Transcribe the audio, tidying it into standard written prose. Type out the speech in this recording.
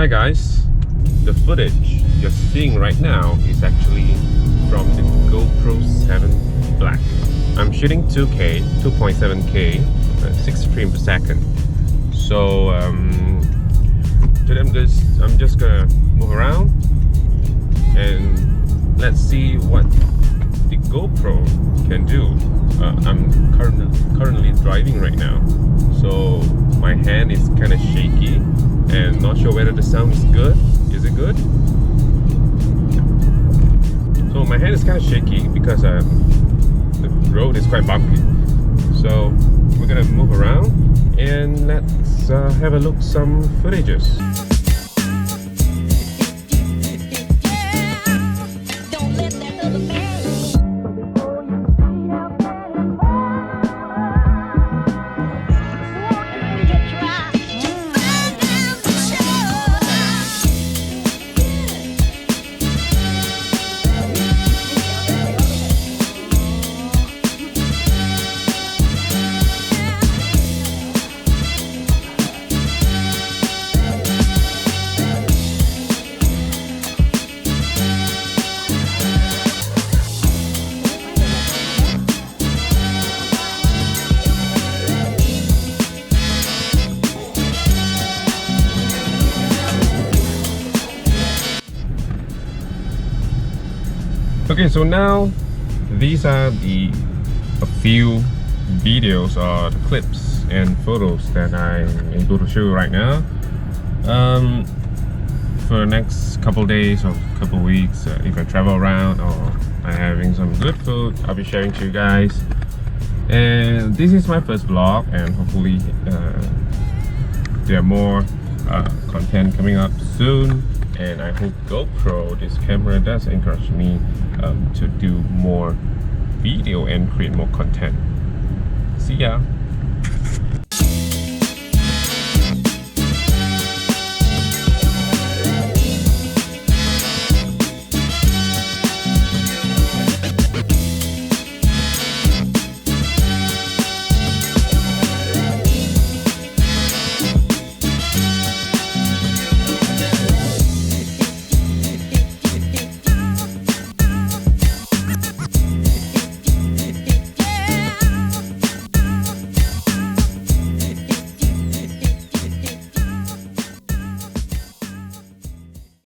Hi guys, the footage you're seeing right now is actually from the GoPro 7 Black. I'm shooting 2K, 2.7K, 60 frames per second. So today I'm just gonna move around and let's see what the GoPro can do. I'm currently driving right now, so my hand is kind of shaky and not sure whether the sound is good. Is it good? So my hand is kind of shaky because the road is quite bumpy. So we're gonna move around and let's have a look some footages. Okay, so now these are a few videos or clips and photos that I'm able to show you right now. For the next couple days or couple weeks, if I travel around or I'm having some good food, I'll be sharing to you guys. And this is my first vlog, and hopefully there are more content coming up soon. And I hope GoPro, this camera, does encourage me to do more video and create more content. See ya!